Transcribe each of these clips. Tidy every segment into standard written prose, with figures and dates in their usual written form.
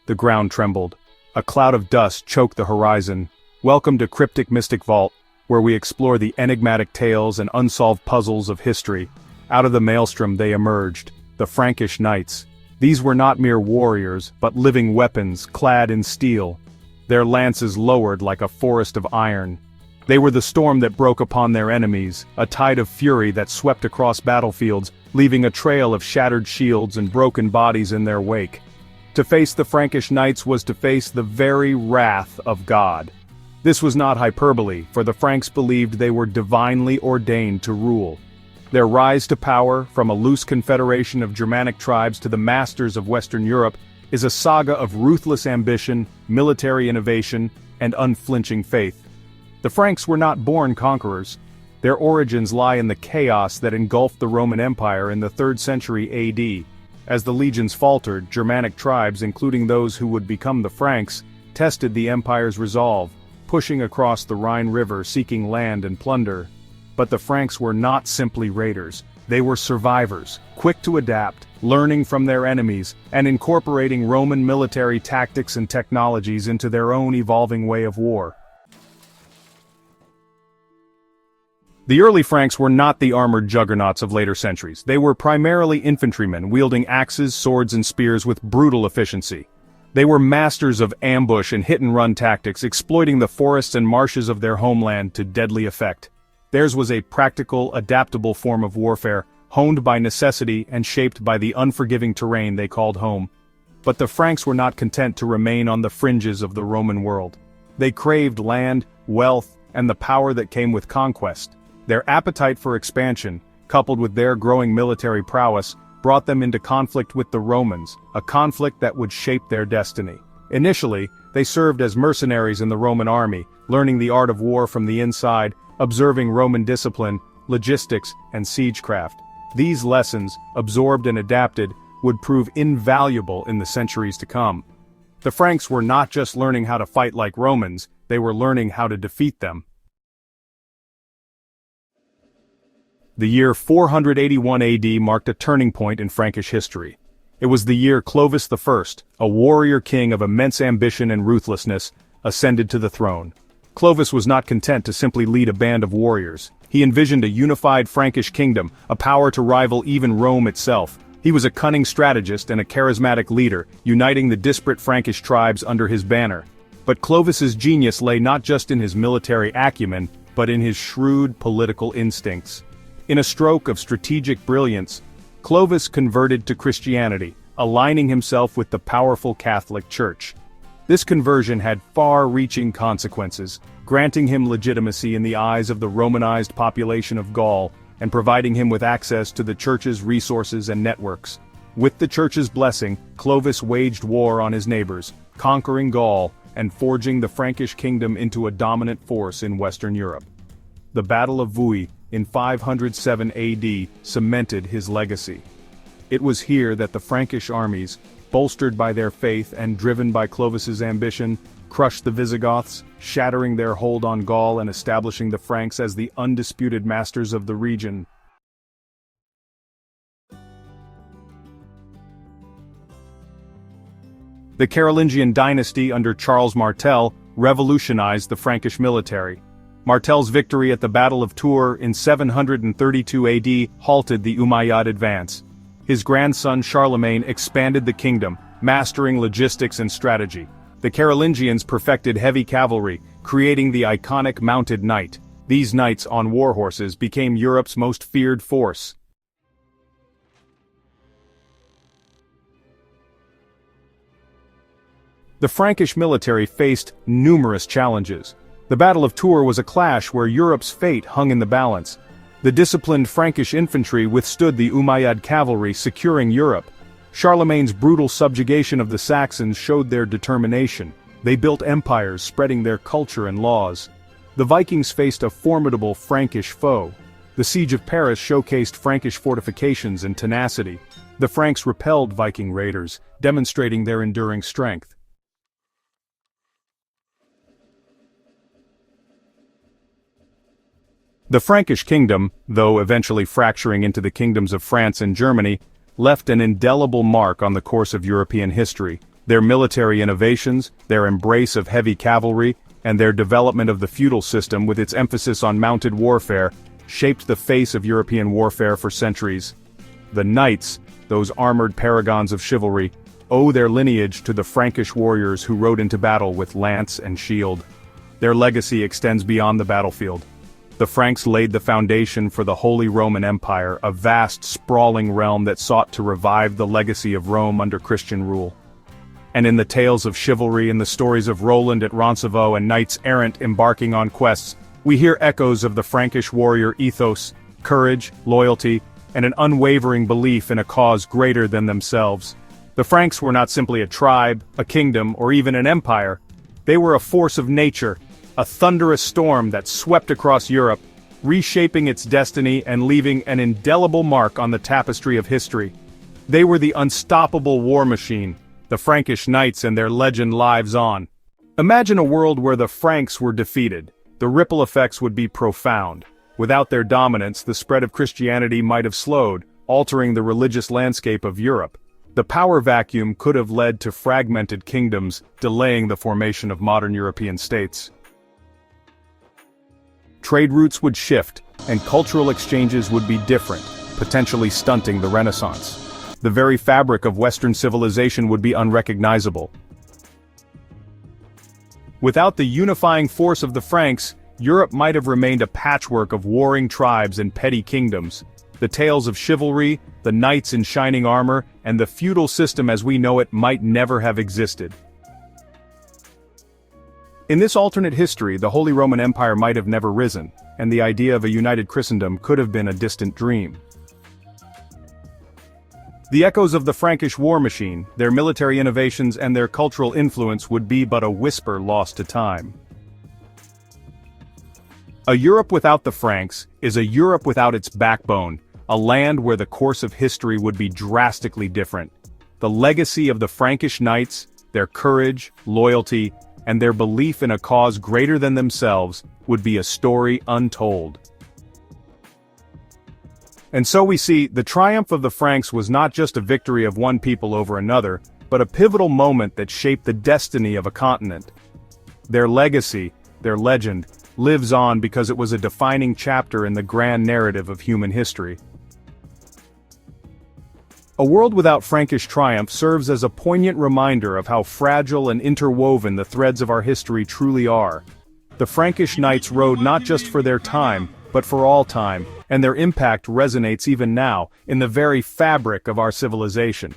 The ground trembled. A cloud of dust choked the horizon. Welcome to Cryptic Mystic Vault, where we explore the enigmatic tales and unsolved puzzles of history. Out of the maelstrom they emerged, the Frankish knights. These were not mere warriors, but living weapons clad in steel. Their lances lowered like a forest of iron. They were the storm that broke upon their enemies, a tide of fury that swept across battlefields, leaving a trail of shattered shields and broken bodies in their wake. To face the Frankish knights was to face the very wrath of God. This was not hyperbole, for the Franks believed they were divinely ordained to rule. Their rise to power, from a loose confederation of Germanic tribes to the masters of Western Europe, is a saga of ruthless ambition, military innovation, and unflinching faith. The Franks were not born conquerors. Their origins lie in the chaos that engulfed the Roman Empire in the 3rd century AD. As the legions faltered, Germanic tribes, including those who would become the Franks, tested the empire's resolve, pushing across the Rhine River seeking land and plunder. But the Franks were not simply raiders. They were survivors, quick to adapt, learning from their enemies, and incorporating Roman military tactics and technologies into their own evolving way of war. The early Franks were not the armored juggernauts of later centuries. They were primarily infantrymen wielding axes, swords, and spears with brutal efficiency. They were masters of ambush and hit-and-run tactics, exploiting the forests and marshes of their homeland to deadly effect. Theirs was a practical, adaptable form of warfare, honed by necessity and shaped by the unforgiving terrain they called home. But the Franks were not content to remain on the fringes of the Roman world. They craved land, wealth, and the power that came with conquest. Their appetite for expansion, coupled with their growing military prowess, brought them into conflict with the Romans, a conflict that would shape their destiny. Initially, they served as mercenaries in the Roman army, learning the art of war from the inside, observing Roman discipline, logistics, and siegecraft. These lessons, absorbed and adapted, would prove invaluable in the centuries to come. The Franks were not just learning how to fight like Romans, they were learning how to defeat them. The year 481 AD marked a turning point in Frankish history. It was the year Clovis I, a warrior king of immense ambition and ruthlessness, ascended to the throne. Clovis was not content to simply lead a band of warriors. He envisioned a unified Frankish kingdom, a power to rival even Rome itself. He was a cunning strategist and a charismatic leader, uniting the disparate Frankish tribes under his banner. But Clovis's genius lay not just in his military acumen, but in his shrewd political instincts. In a stroke of strategic brilliance, Clovis converted to Christianity, aligning himself with the powerful Catholic Church. This conversion had far-reaching consequences, granting him legitimacy in the eyes of the Romanized population of Gaul, and providing him with access to the Church's resources and networks. With the Church's blessing, Clovis waged war on his neighbors, conquering Gaul, and forging the Frankish kingdom into a dominant force in Western Europe. The Battle of Vui, in 507 AD, cemented his legacy. It was here that the Frankish armies, bolstered by their faith and driven by Clovis's ambition, crushed the Visigoths, shattering their hold on Gaul and establishing the Franks as the undisputed masters of the region. The Carolingian Dynasty under Charles Martel revolutionized the Frankish military. Martel's victory at the Battle of Tours in 732 AD halted the Umayyad advance. His grandson Charlemagne expanded the kingdom, mastering logistics and strategy. The Carolingians perfected heavy cavalry, creating the iconic mounted knight. These knights on war horses became Europe's most feared force. The Frankish military faced numerous challenges. The Battle of Tours was a clash where Europe's fate hung in the balance. The disciplined Frankish infantry withstood the Umayyad cavalry, securing Europe. Charlemagne's brutal subjugation of the Saxons showed their determination. They built empires, spreading their culture and laws. The Vikings faced a formidable Frankish foe. The Siege of Paris showcased Frankish fortifications and tenacity. The Franks repelled Viking raiders, demonstrating their enduring strength. The Frankish kingdom, though eventually fracturing into the kingdoms of France and Germany, left an indelible mark on the course of European history. Their military innovations, their embrace of heavy cavalry, and their development of the feudal system with its emphasis on mounted warfare, shaped the face of European warfare for centuries. The knights, those armored paragons of chivalry, owe their lineage to the Frankish warriors who rode into battle with lance and shield. Their legacy extends beyond the battlefield. The Franks laid the foundation for the Holy Roman Empire, a vast, sprawling realm that sought to revive the legacy of Rome under Christian rule. And in the tales of chivalry and the stories of Roland at Roncesvalles and knights errant embarking on quests, we hear echoes of the Frankish warrior ethos, courage, loyalty, and an unwavering belief in a cause greater than themselves. The Franks were not simply a tribe, a kingdom, or even an empire. They were a force of nature, a thunderous storm that swept across Europe, reshaping its destiny and leaving an indelible mark on the tapestry of history. They were the unstoppable war machine. The Frankish knights and their legend lives on. Imagine a world where the Franks were defeated. The ripple effects would be profound. Without their dominance, the spread of Christianity might have slowed, altering the religious landscape of Europe. The power vacuum could have led to fragmented kingdoms, delaying the formation of modern European states. Trade routes would shift, and cultural exchanges would be different, potentially stunting the Renaissance. The very fabric of Western civilization would be unrecognizable. Without the unifying force of the Franks, Europe might have remained a patchwork of warring tribes and petty kingdoms. The tales of chivalry, the knights in shining armor, and the feudal system as we know it might never have existed. In this alternate history, the Holy Roman Empire might have never risen, and the idea of a united Christendom could have been a distant dream. The echoes of the Frankish war machine, their military innovations and their cultural influence would be but a whisper lost to time. A Europe without the Franks is a Europe without its backbone, a land where the course of history would be drastically different. The legacy of the Frankish knights, their courage, loyalty, and their belief in a cause greater than themselves would be a story untold. And so we see, the triumph of the Franks was not just a victory of one people over another, but a pivotal moment that shaped the destiny of a continent. Their legacy, their legend, lives on because it was a defining chapter in the grand narrative of human history. A world without Frankish triumph serves as a poignant reminder of how fragile and interwoven the threads of our history truly are. The Frankish knights rode not just for their time, but for all time, and their impact resonates even now, in the very fabric of our civilization.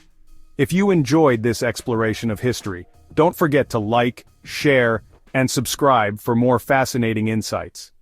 If you enjoyed this exploration of history, don't forget to like, share, and subscribe for more fascinating insights.